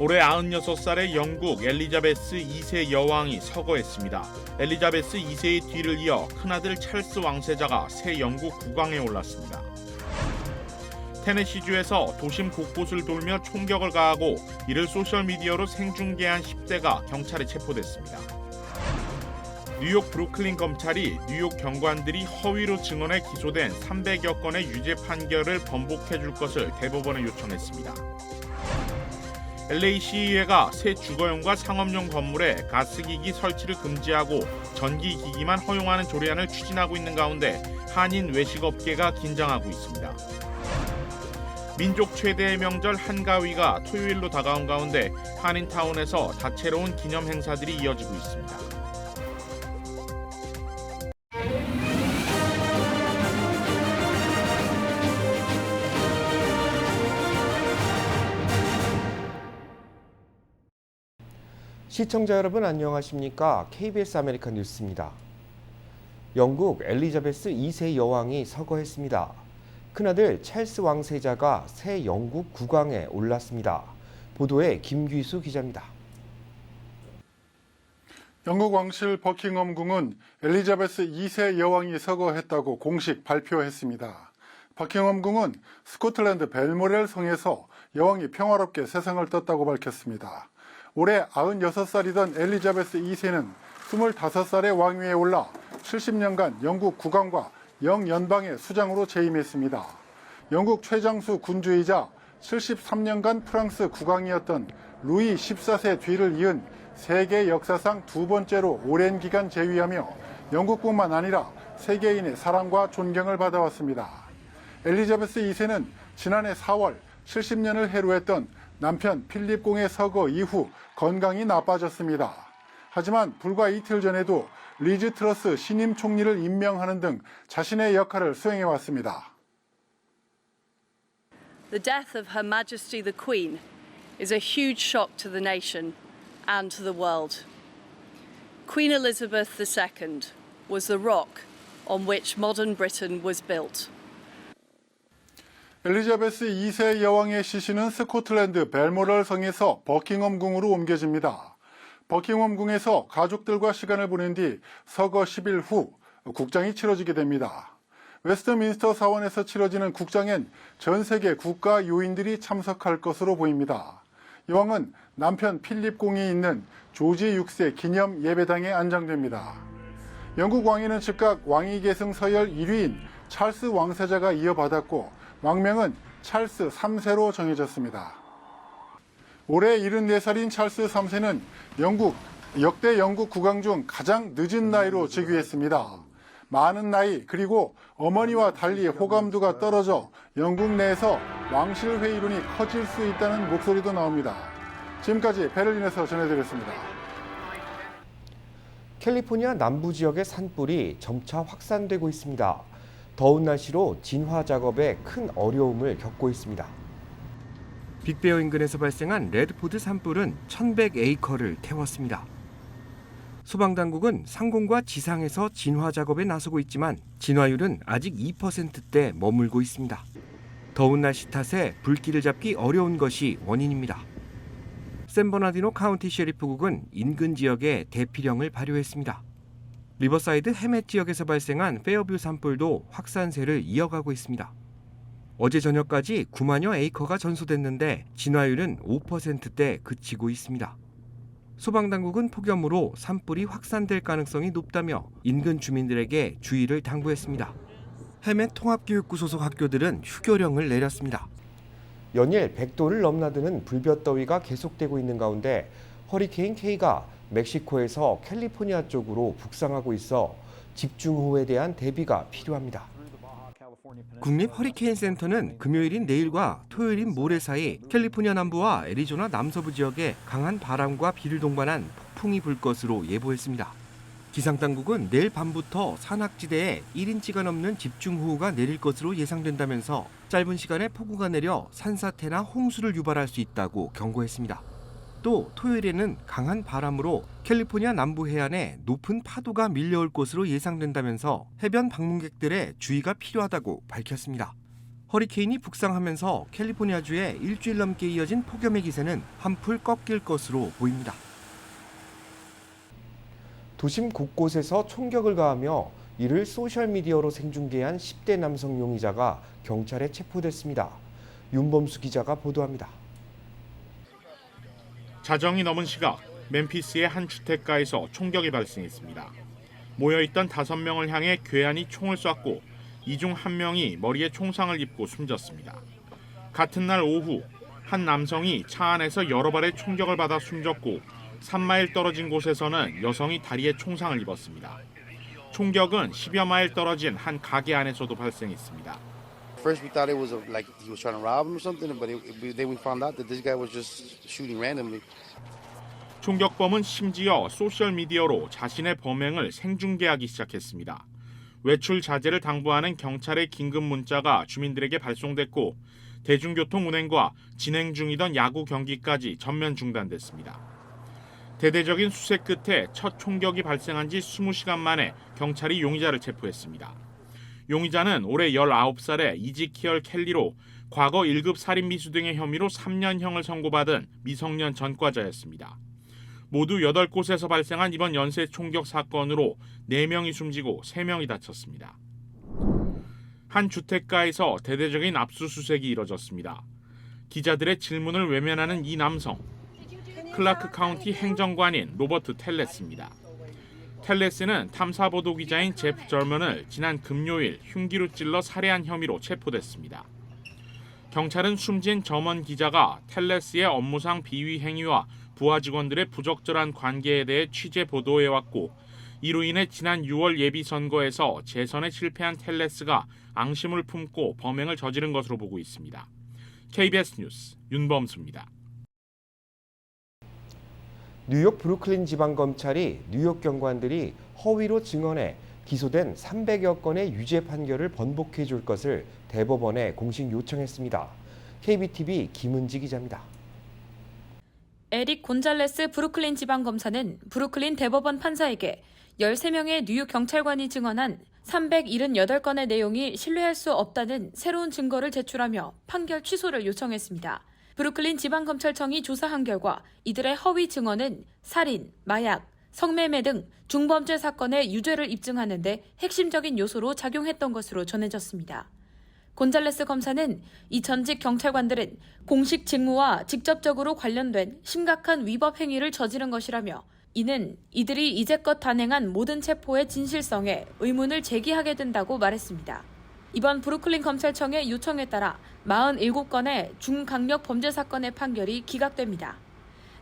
올해 96살의 영국 엘리자베스 2세 여왕이 서거했습니다. 엘리자베스 2세의 뒤를 이어 큰아들 찰스 왕세자가 새 영국 국왕에 올랐습니다. 테네시주에서 도심 곳곳을 돌며 총격을 가하고 이를 소셜미디어로 생중계한 10대가 경찰에 체포됐습니다. 뉴욕 브루클린 검찰이 뉴욕 경관들이 허위로 증언해 기소된 300여 건의 유죄 판결을 번복해 줄 것을 대법원에 요청했습니다. LA시의회가 새 주거용과 상업용 건물에 가스기기 설치를 금지하고 전기기기만 허용하는 조례안을 추진하고 있는 가운데 한인 외식업계가 긴장하고 있습니다. 민족 최대의 명절 한가위가 토요일로 다가온 가운데 한인타운에서 다채로운 기념 행사들이 이어지고 있습니다. 시청자 여러분 안녕하십니까? KBS 아메리칸 뉴스입니다. 영국 엘리자베스 2세 여왕이 서거했습니다. 큰아들 찰스 왕세자가 새 영국 국왕에 올랐습니다. 보도에 김귀수 기자입니다. 영국 왕실 버킹엄궁은 엘리자베스 2세 여왕이 서거했다고 공식 발표했습니다. 버킹엄궁은 스코틀랜드 벨모렐 성에서 여왕이 평화롭게 세상을 떴다고 밝혔습니다. 올해 96살이던 엘리자베스 2세는 25살의 왕위에 올라 70년간 영국 국왕과 영연방의 수장으로 재임했습니다. 영국 최장수 군주이자 73년간 프랑스 국왕이었던 루이 14세 뒤를 이은 세계 역사상 두 번째로 오랜 기간 재위하며 영국뿐만 아니라 세계인의 사랑과 존경을 받아왔습니다. 엘리자베스 2세는 지난해 4월 70년을 해로했던 남편 필립 공의 서거 이후 건강이 나빠졌습니다. 하지만 불과 이틀 전에도 리즈 트러스 신임 총리를 임명하는 등 자신의 역할을 수행해왔습니다. The death of Her Majesty the Queen is a huge shock to the nation and to the world. Queen Elizabeth II was the rock on which modern Britain was built. 엘리자베스 2세 여왕의 시신은 스코틀랜드 벨모럴 성에서 버킹엄궁으로 옮겨집니다. 버킹엄궁에서 가족들과 시간을 보낸 뒤 서거 10일 후 국장이 치러지게 됩니다. 웨스트민스터 사원에서 치러지는 국장엔 전 세계 국가 요인들이 참석할 것으로 보입니다. 여왕은 남편 필립 공이 있는 조지 6세 기념 예배당에 안장됩니다. 영국 왕위는 즉각 왕위 계승 서열 1위인 찰스 왕세자가 이어받았고 왕명은 찰스 3세로 정해졌습니다. 올해 74살인 찰스 3세는 역대 영국 국왕 중 가장 늦은 나이로 즉위했습니다. 많은 나이 그리고 어머니와 달리 호감도가 떨어져 영국 내에서 왕실 회의론이 커질 수 있다는 목소리도 나옵니다. 지금까지 베를린에서 전해드렸습니다. 캘리포니아 남부 지역의 산불이 점차 확산되고 있습니다. 더운 날씨로 진화 작업에 큰 어려움을 겪고 있습니다. 빅베어 인근에서 발생한 레드포드 산불은 1,100에이커를 태웠습니다. 소방당국은 상공과 지상에서 진화 작업에 나서고 있지만 진화율은 아직 2%대 머물고 있습니다. 더운 날씨 탓에 불길을 잡기 어려운 것이 원인입니다. 샌버나디노 카운티 셰리프국은 인근 지역에 대피령을 발효했습니다. 리버사이드 해멧 지역에서 발생한 페어뷰 산불도 확산세를 이어가고 있습니다. 어제 저녁까지 9만여 에이커가 전소됐는데 진화율은 5%대 그치고 있습니다. 소방당국은 폭염으로 산불이 확산될 가능성이 높다며 인근 주민들에게 주의를 당부했습니다. 해멧 통합교육구 소속 학교들은 휴교령을 내렸습니다. 연일 100도를 넘나드는 불볕더위가 계속되고 있는 가운데 허리케인 K가 멕시코에서 캘리포니아 쪽으로 북상하고 있어 집중호우에 대한 대비가 필요합니다. 국립 허리케인 센터는 금요일인 내일과 토요일인 모레 사이 캘리포니아 남부와 애리조나 남서부 지역에 강한 바람과 비를 동반한 폭풍이 불 것으로 예보했습니다. 기상당국은 내일 밤부터 산악지대에 1인치가 넘는 집중호우가 내릴 것으로 예상된다면서 짧은 시간에 폭우가 내려 산사태나 홍수를 유발할 수 있다고 경고했습니다. 또 토요일에는 강한 바람으로 캘리포니아 남부 해안에 높은 파도가 밀려올 것으로 예상된다면서 해변 방문객들의 주의가 필요하다고 밝혔습니다. 허리케인이 북상하면서 캘리포니아주에 일주일 넘게 이어진 폭염의 기세는 한풀 꺾일 것으로 보입니다. 도심 곳곳에서 총격을 가하며 이를 소셜미디어로 생중계한 10대 남성 용의자가 경찰에 체포됐습니다. 윤범수 기자가 보도합니다. 자정이 넘은 시각 멤피스의 한 주택가에서 총격이 발생했습니다. 모여있던 5명을 향해 괴한이 총을 쐈고 이 중 1명이 머리에 총상을 입고 숨졌습니다. 같은 날 오후 한 남성이 차 안에서 여러 발의 총격을 받아 숨졌고 3마일 떨어진 곳에서는 여성이 다리에 총상을 입었습니다. 총격은 10여 마일 떨어진 한 가게 안에서도 발생했습니다. First we thought it was like he was trying to rob him or something, but then we found out that this guy was just shooting randomly. 총격범은 심지어 소셜미디어로 자신의 범행을 생중계하기 시작했습니다. 외출 자제를 당부하는 경찰의 긴급 문자가 주민들에게 발송됐고 대중교통 운행과 진행 중이던 야구 경기까지 전면 중단됐습니다. 대대적인 수색 끝에 첫 총격이 발생한 지 20시간 만에 경찰이 용의자를 체포했습니다. 용의자는 올해 19살의 이지키얼 켈리로 과거 1급 살인미수 등의 혐의로 3년형을 선고받은 미성년 전과자였습니다. 모두 8곳에서 발생한 이번 연쇄 총격 사건으로 4명이 숨지고 3명이 다쳤습니다. 한 주택가에서 대대적인 압수수색이 이뤄졌습니다. 기자들의 질문을 외면하는 이 남성, 클라크 카운티 행정관인 로버트 텔레스입니다. 텔레스는 탐사보도 기자인 제프 절먼을 지난 금요일 흉기로 찔러 살해한 혐의로 체포됐습니다. 경찰은 숨진 점원 기자가 텔레스의 업무상 비위 행위와 부하 직원들의 부적절한 관계에 대해 취재 보도해왔고 이로 인해 지난 6월 예비선거에서 재선에 실패한 텔레스가 앙심을 품고 범행을 저지른 것으로 보고 있습니다. KBS 뉴스 윤범수입니다. 뉴욕 브루클린 지방검찰이 뉴욕 경관들이 허위로 증언해 기소된 300여 건의 유죄 판결을 번복해 줄 것을 대법원에 공식 요청했습니다. KBTV 김은지 기자입니다. 에릭 곤잘레스 브루클린 지방검사는 브루클린 대법원 판사에게 13명의 뉴욕 경찰관이 증언한 378건의 내용이 신뢰할 수 없다는 새로운 증거를 제출하며 판결 취소를 요청했습니다. 브루클린 지방검찰청이 조사한 결과 이들의 허위 증언은 살인, 마약, 성매매 등 중범죄 사건의 유죄를 입증하는 데 핵심적인 요소로 작용했던 것으로 전해졌습니다. 곤잘레스 검사는 이 전직 경찰관들은 공식 직무와 직접적으로 관련된 심각한 위법 행위를 저지른 것이라며 이는 이들이 이제껏 단행한 모든 체포의 진실성에 의문을 제기하게 된다고 말했습니다. 이번 브루클린 검찰청의 요청에 따라 47건의 중강력 범죄 사건의 판결이 기각됩니다.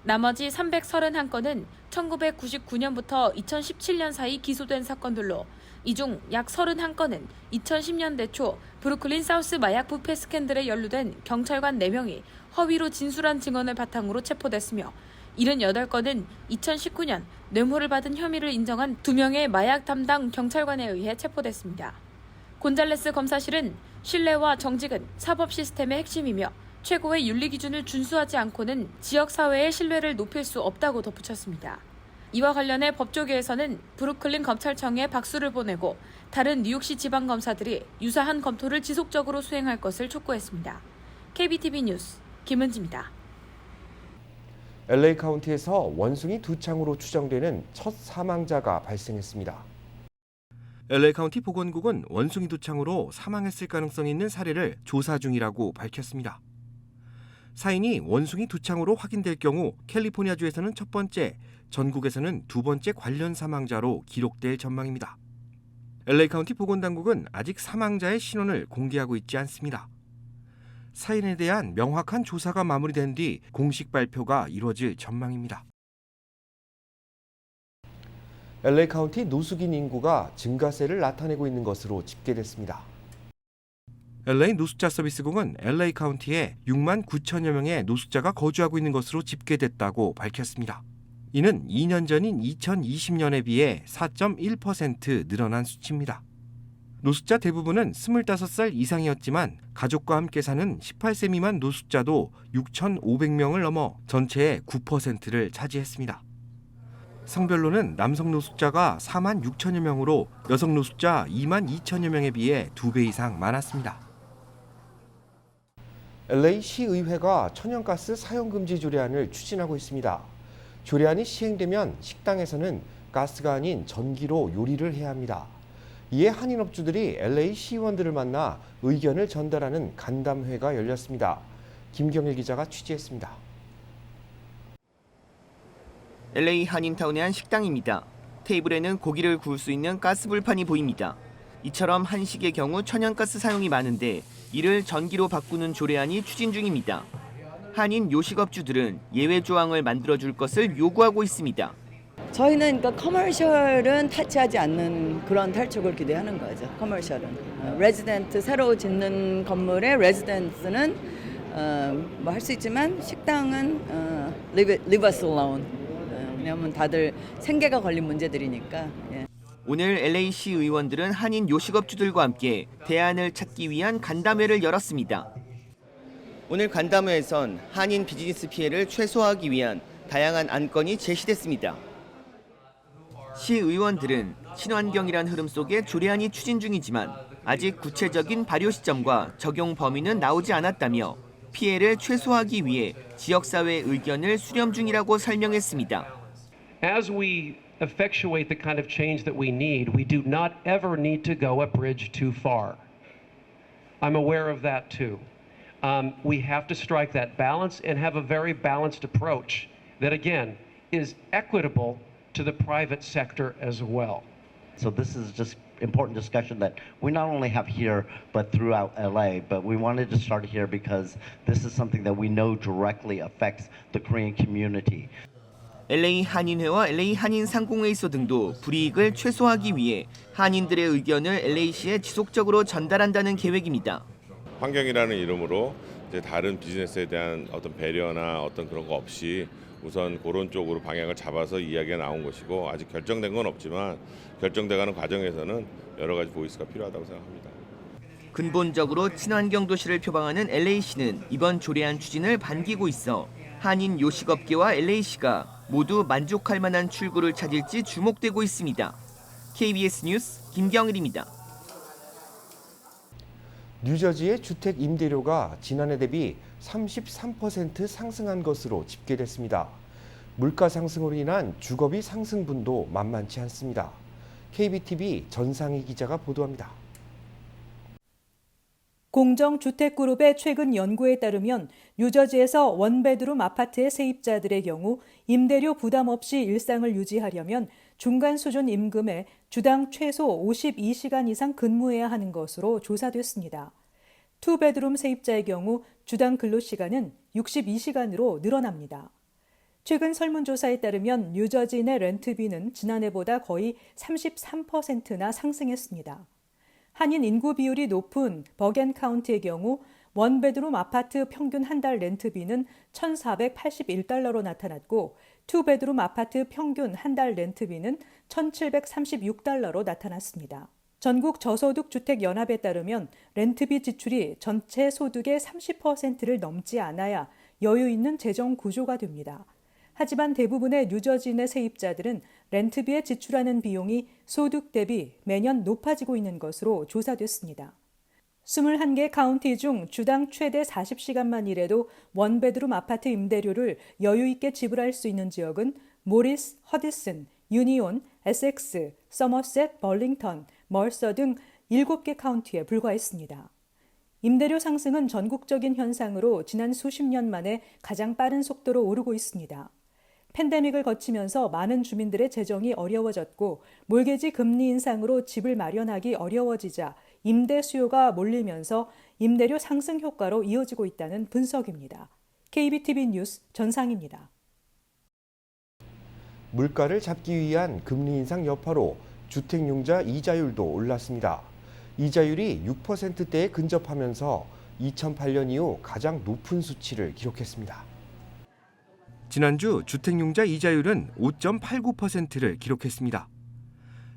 나머지 331건은 1999년부터 2017년 사이 기소된 사건들로 이 중 약 31건은 2010년대 초 브루클린 사우스 마약 부패 스캔들에 연루된 경찰관 4명이 허위로 진술한 증언을 바탕으로 체포됐으며 78건은 2019년 뇌물을 받은 혐의를 인정한 2명의 마약 담당 경찰관에 의해 체포됐습니다. 곤잘레스 검사실은 신뢰와 정직은 사법 시스템의 핵심이며 최고의 윤리 기준을 준수하지 않고는 지역사회의 신뢰를 높일 수 없다고 덧붙였습니다. 이와 관련해 법조계에서는 브루클린 검찰청에 박수를 보내고 다른 뉴욕시 지방검사들이 유사한 검토를 지속적으로 수행할 것을 촉구했습니다. KBTV 뉴스 김은지입니다. LA 카운티에서 원숭이 두 창으로 추정되는 첫 사망자가 발생했습니다. LA 카운티 보건국은 원숭이 두 창으로 사망했을 가능성이 있는 사례를 조사 중이라고 밝혔습니다. 사인이 원숭이 두 창으로 확인될 경우 캘리포니아주에서는 첫 번째, 전국에서는 두 번째 관련 사망자로 기록될 전망입니다. LA 카운티 보건당국은 아직 사망자의 신원을 공개하고 있지 않습니다. 사인에 대한 명확한 조사가 마무리된 뒤 공식 발표가 이루어질 전망입니다. LA 카운티 노숙인 인구가 증가세를 나타내고 있는 것으로 집계됐습니다. LA 노숙자 서비스국은 LA 카운티에 6만 9천여 명의 노숙자가 거주하고 있는 것으로 집계됐다고 밝혔습니다. 이는 2년 전인 2020년에 비해 4.1% 늘어난 수치입니다. 노숙자 대부분은 25살 이상이었지만 가족과 함께 사는 18세 미만 노숙자도 6,500명을 넘어 전체의 9%를 차지했습니다. 성별로는 남성 노숙자가 4만 6천여 명으로 여성 노숙자 2만 2천여 명에 비해 2배 이상 많았습니다. LA 시의회가 천연가스 사용금지 조례안을 추진하고 있습니다. 조례안이 시행되면 식당에서는 가스가 아닌 전기로 요리를 해야 합니다. 이에 한인업주들이 LA 시의원들을 만나 의견을 전달하는 간담회가 열렸습니다. 김경일 기자가 취재했습니다. LA 한인타운의 한 식당입니다. 테이블에는 고기를 구울 수 있는 가스불판이 보입니다. 이처럼 한식의 경우 천연가스 사용이 많은데 이를 전기로 바꾸는 조례안이 추진 중입니다. 한인 요식업주들은 예외 조항을 만들어줄 것을 요구하고 있습니다. 저희는 그러니까 커머셜은 타치하지 않는 그런 탈축을 기대하는 거죠. 커머셜은 레지던트 새로 짓는 건물의 레지던트는 뭐 할 수 있지만 식당은 leave us alone. 왜냐하면 다들 생계가 걸린 문제들이니까. 예. 오늘 LA시 의원들은 한인 요식업주들과 함께 대안을 찾기 위한 간담회를 열었습니다. 오늘 간담회에선 한인 비즈니스 피해를 최소화하기 위한 다양한 안건이 제시됐습니다. 시의원들은 친환경이란 흐름 속에 조례안이 추진 중이지만 아직 구체적인 발효 시점과 적용 범위는 나오지 않았다며 피해를 최소화하기 위해 지역사회 의견을 수렴 중이라고 설명했습니다. As we effectuate the kind of change that we need, we do not ever need to go a bridge too far. I'm aware of that too. We have to strike that balance and have a very balanced approach that, again, is equitable to the private sector as well. So this is just important discussion that we not only have here but throughout LA, but we wanted to start here because this is something that we know directly affects the Korean community. LA 한인회와 LA 한인 상공회의소 등도 불이익을 최소화하기 위해 한인들의 의견을 LA시에 지속적으로 전달한다는 계획입니다. 환경이라는 이름으로 이제 다른 비즈니스에 대한 어떤 배려나 어떤 그런 거 없이 우선 그런 쪽으로 방향을 잡아서 이야기가 나온 것이고 아직 결정된 건 없지만 결정돼가는 과정에서는 여러 가지 보이스가 필요하다고 생각합니다. 근본적으로 친환경 도시를 표방하는 LA시는 이번 조례안 추진을 반기고 있어 한인 요식업계와 LA시가 모두 만족할 만한 출구를 찾을지 주목되고 있습니다. KBS 뉴스 김경일입니다. 뉴저지의 주택 임대료가 지난해 대비 33% 상승한 것으로 집계됐습니다. 물가 상승으로 인한 주거비 상승분도 만만치 않습니다. KBTV 전상희 기자가 보도합니다. 공정주택그룹의 최근 연구에 따르면 뉴저지에서 원베드룸 아파트의 세입자들의 경우 임대료 부담 없이 일상을 유지하려면 중간 수준 임금에 주당 최소 52시간 이상 근무해야 하는 것으로 조사됐습니다. 투베드룸 세입자의 경우 주당 근로시간은 62시간으로 늘어납니다. 최근 설문조사에 따르면 뉴저지 내 렌트비는 지난해보다 거의 33%나 상승했습니다. 한인 인구 비율이 높은 버겐 카운티의 경우 원베드룸 아파트 평균 한 달 렌트비는 $1,481로 나타났고 투베드룸 아파트 평균 한 달 렌트비는 $1,736로 나타났습니다. 전국 저소득 주택 연합에 따르면 렌트비 지출이 전체 소득의 30%를 넘지 않아야 여유 있는 재정 구조가 됩니다. 하지만 대부분의 뉴저지 내 세입자들은 렌트비에 지출하는 비용이 소득 대비 매년 높아지고 있는 것으로 조사됐습니다. 21개 카운티 중 주당 최대 40시간만 일해도 원베드룸 아파트 임대료를 여유 있게 지불할 수 있는 지역은 모리스, 허드슨, 유니온, 에섹스, 서머셋, 벌링턴, 멀서 등 7개 카운티에 불과했습니다. 임대료 상승은 전국적인 현상으로 지난 수십 년 만에 가장 빠른 속도로 오르고 있습니다. 팬데믹을 거치면서 많은 주민들의 재정이 어려워졌고 몰개지 금리 인상으로 집을 마련하기 어려워지자 임대 수요가 몰리면서 임대료 상승 효과로 이어지고 있다는 분석입니다. KBTV 뉴스 전상입니다. 물가를 잡기 위한 금리 인상 여파로 주택융자 이자율도 올랐습니다. 이자율이 6%대에 근접하면서 2008년 이후 가장 높은 수치를 기록했습니다. 지난주 주택융자 이자율은 5.89%를 기록했습니다.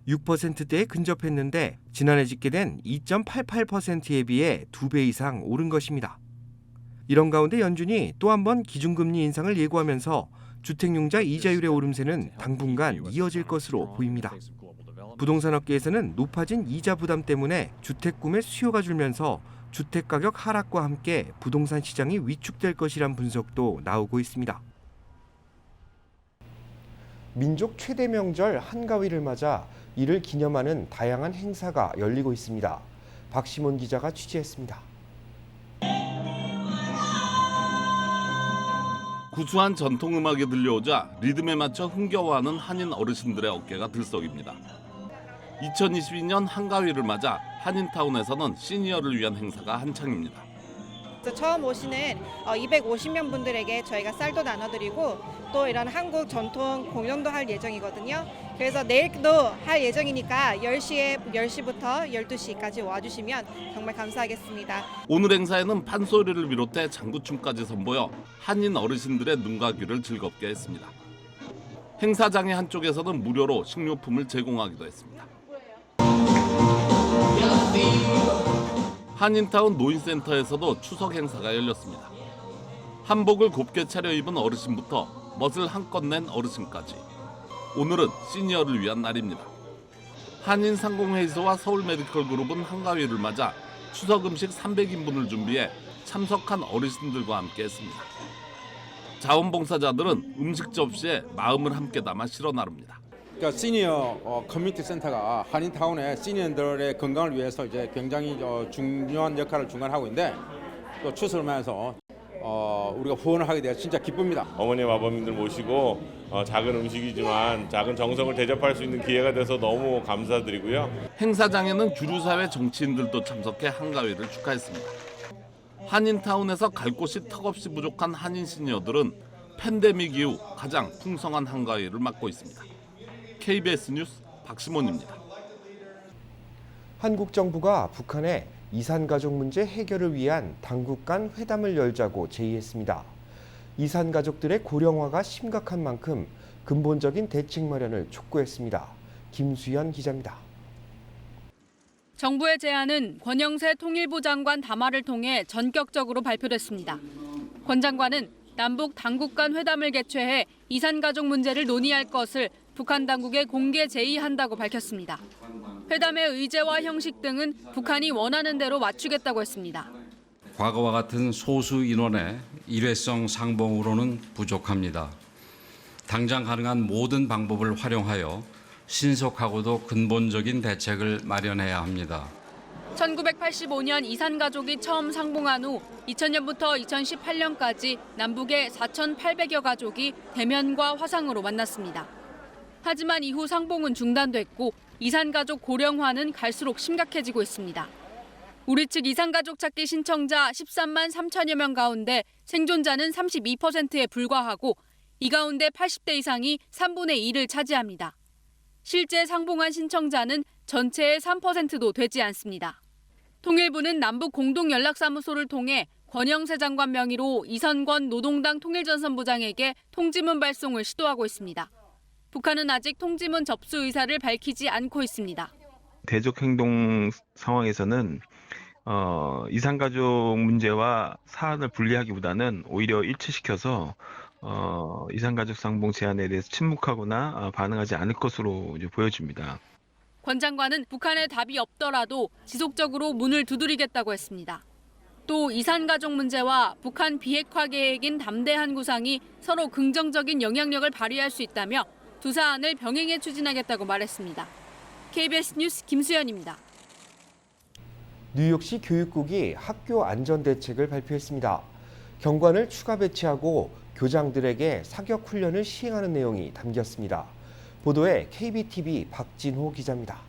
6%대에 근접했는데 지난해 집계된 2.88%에 비해 2배 이상 오른 것입니다. 이런 가운데 연준이 또 한 번 기준금리 인상을 예고하면서 주택융자 이자율의 오름세는 당분간 이어질 것으로 보입니다. 부동산 업계에서는 높아진 이자 부담 때문에 주택 구매 수요가 줄면서 주택가격 하락과 함께 부동산 시장이 위축될 것이란 분석도 나오고 있습니다. 민족 최대 명절 한가위를 맞아 이를 기념하는 다양한 행사가 열리고 있습니다. 박시몬 기자가 취재했습니다. 구수한 전통음악이 들려오자 리듬에 맞춰 흥겨워하는 한인 어르신들의 어깨가 들썩입니다. 2022년 한가위를 맞아 한인타운에서는 시니어를 위한 행사가 한창입니다. 처음 오시는 250명 분들에게 저희가 쌀도 나눠드리고 또 이런 한국 전통 공연도 할 예정이거든요. 그래서 내일도 할 예정이니까 10시부터 12시까지 와주시면 정말 감사하겠습니다. 오늘 행사에는 판소리를 비롯해 장구춤까지 선보여 한인 어르신들의 눈과 귀를 즐겁게 했습니다. 행사장의 한쪽에서는 무료로 식료품을 제공하기도 했습니다. 한인타운 노인센터에서도 추석 행사가 열렸습니다. 한복을 곱게 차려입은 어르신부터 멋을 한껏 낸 어르신까지 오늘은 시니어를 위한 날입니다. 한인상공회의소와 서울메디컬그룹은 한가위를 맞아 추석 음식 300인분을 준비해 참석한 어르신들과 함께 했습니다. 자원봉사자들은 음식 접시에 마음을 함께 담아 실어 나릅니다. 그러니까 시니어 커뮤니티 센터가 한인타운의 시니어들의 건강을 위해서 이제 굉장히 중요한 역할을 중간하고 있는데 또 추석을 맞아서 우리가 후원을 하게 되어 진짜 기쁩니다. 어머님 아버님들 모시고 작은 음식이지만 작은 정성을 대접할 수 있는 기회가 돼서 너무 감사드리고요. 행사장에는 주류사회 정치인들도 참석해 한가위를 축하했습니다. 한인타운에서 갈 곳이 턱없이 부족한 한인 시니어들은 팬데믹 이후 가장 풍성한 한가위를 맡고 있습니다. KBS 뉴스 박시몬입니다. 한국 정부가 북한에 이산가족 문제 해결을 위한 당국 간 회담을 열자고 제의했습니다. 이산가족들의 고령화가 심각한 만큼 근본적인 대책 마련을 촉구했습니다. 김수연 기자입니다. 정부의 제안은 권영세 통일부 장관 담화를 통해 전격적으로 발표됐습니다. 권 장관은 남북 당국 간 회담을 개최해 이산가족 문제를 논의할 것을 북한 당국에 공개 제의한다고 밝혔습니다. 회담의 의제와 형식 등은 북한이 원하는 대로 맞추겠다고 했습니다. 과거와 같은 소수 인원의 일회성 상봉으로는 부족합니다. 당장 가능한 모든 방법을 활용하여 신속하고도 근본적인 대책을 마련해야 합니다. 1985년 이산가족이 처음 상봉한 후 2000년부터 2018년까지 남북의 4,800여 가족이 대면과 화상으로 만났습니다. 하지만 이후 상봉은 중단됐고 이산가족 고령화는 갈수록 심각해지고 있습니다. 우리 측 이산가족 찾기 신청자 13만 3천여 명 가운데 생존자는 32%에 불과하고 이 가운데 80대 이상이 3분의 2를 차지합니다. 실제 상봉한 신청자는 전체의 3%도 되지 않습니다. 통일부는 남북 공동연락사무소를 통해 권영세 장관 명의로 이선권 노동당 통일전선부장에게 통지문 발송을 시도하고 있습니다. 북한은 아직 통지문 접수 의사를 밝히지 않고 있습니다. 대적 행동 상황에서는 이산가족 문제와 사안을 분리하기보다는 오히려 일치시켜서 이산가족 상봉 제안에 대해서 침묵하거나 반응하지 않을 것으로 이제 보여집니다. 권 장관은 북한의 답이 없더라도 지속적으로 문을 두드리겠다고 했습니다. 또 이산가족 문제와 북한 비핵화 계획인 담대한 구상이 서로 긍정적인 영향력을 발휘할 수 있다며 두 사안을 병행해 추진하겠다고 말했습니다. KBS 뉴스 김수연입니다. 뉴욕시 교육국이 학교 안전 대책을 발표했습니다. 경관을 추가 배치하고 교장들에게 사격 훈련을 시행하는 내용이 담겼습니다. 보도에 KBTV 박진호 기자입니다.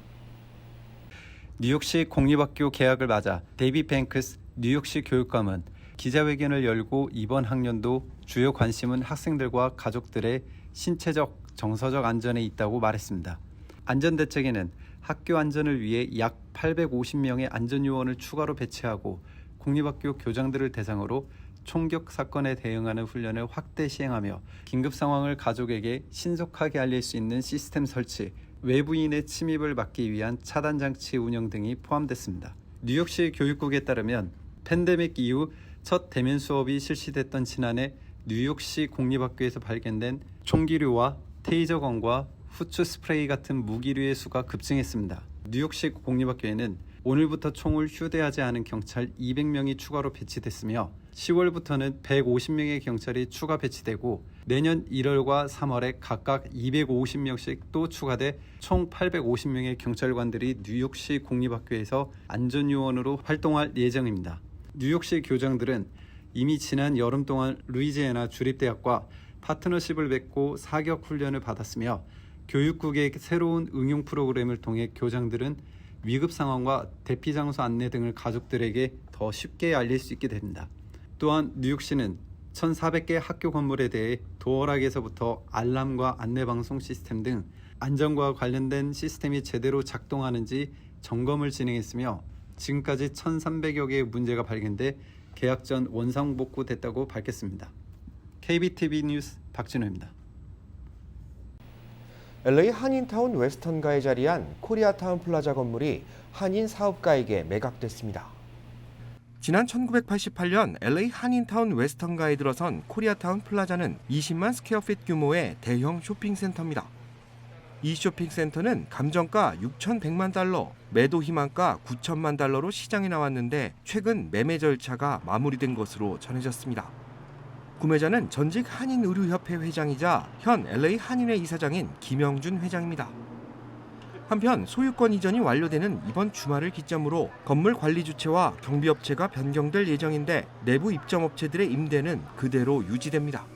뉴욕시 공립학교 개학을 맞아 데이비 뱅크스 뉴욕시 교육감은 기자회견을 열고 이번 학년도 주요 관심은 학생들과 가족들의 신체적, 정서적 안전에 있다고 말했습니다. 안전대책에는 학교 안전을 위해 약 850명의 안전요원을 추가로 배치하고 공립학교 교장들을 대상으로 총격 사건에 대응하는 훈련을 확대 시행하며 긴급 상황을 가족에게 신속하게 알릴 수 있는 시스템 설치, 외부인의 침입을 막기 위한 차단 장치 운영 등이 포함됐습니다. 뉴욕시 교육국에 따르면 팬데믹 이후 첫 대면 수업이 실시됐던 지난해 뉴욕시 공립학교에서 발견된 총기류와 테이저건과 후추 스프레이 같은 무기류의 수가 급증했습니다. 뉴욕시 공립학교에는 오늘부터 총을 휴대하지 않은 경찰 200명이 추가로 배치됐으며 10월부터는 150명의 경찰이 추가 배치되고 내년 1월과 3월에 각각 250명씩 또 추가돼 총 850명의 경찰관들이 뉴욕시 공립학교에서 안전요원으로 활동할 예정입니다. 뉴욕시 교장들은 이미 지난 여름 동안 루이지애나 주립대학과 파트너십을 맺고 사격 훈련을 받았으며 교육국의 새로운 응용 프로그램을 통해 교장들은 위급 상황과 대피 장소 안내 등을 가족들에게 더 쉽게 알릴 수 있게 됩니다. 또한 뉴욕시는 1,400개 학교 건물에 대해 도어락에서부터 알람과 안내방송 시스템 등 안전과 관련된 시스템이 제대로 작동하는지 점검을 진행했으며 지금까지 1,300여 개의 문제가 발견돼 개학 전 원상복구됐다고 밝혔습니다. KBTV 뉴스 박진호입니다. LA 한인타운 웨스턴가에 자리한 코리아타운 플라자 건물이 한인 사업가에게 매각됐습니다. 지난 1988년 LA 한인타운 웨스턴가에 들어선 코리아타운 플라자는 20만 스퀘어핏 규모의 대형 쇼핑센터입니다. 이 쇼핑센터는 감정가 6,100만 달러, 매도 희망가 9천만 달러로 시장에 나왔는데 최근 매매 절차가 마무리된 것으로 전해졌습니다. 구매자는 전직 한인의료협회 회장이자 현 LA 한인회 이사장인 김영준 회장입니다. 한편 소유권 이전이 완료되는 이번 주말을 기점으로 건물 관리 주체와 경비업체가 변경될 예정인데 내부 입점업체들의 임대는 그대로 유지됩니다.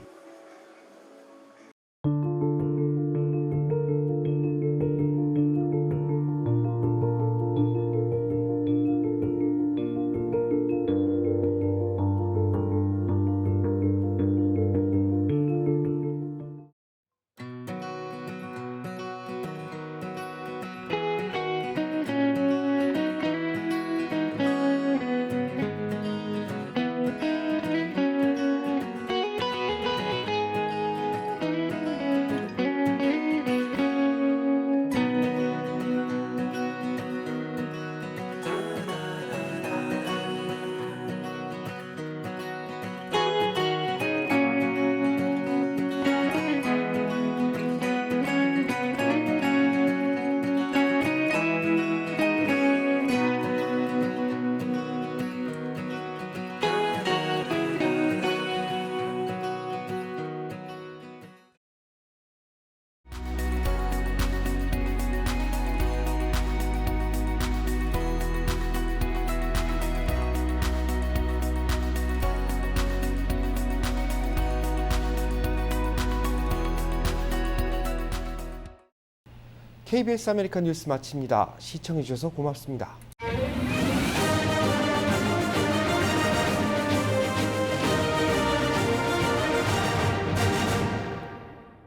KBS 아메리칸 뉴스 마칩니다. 시청해주셔서 고맙습니다.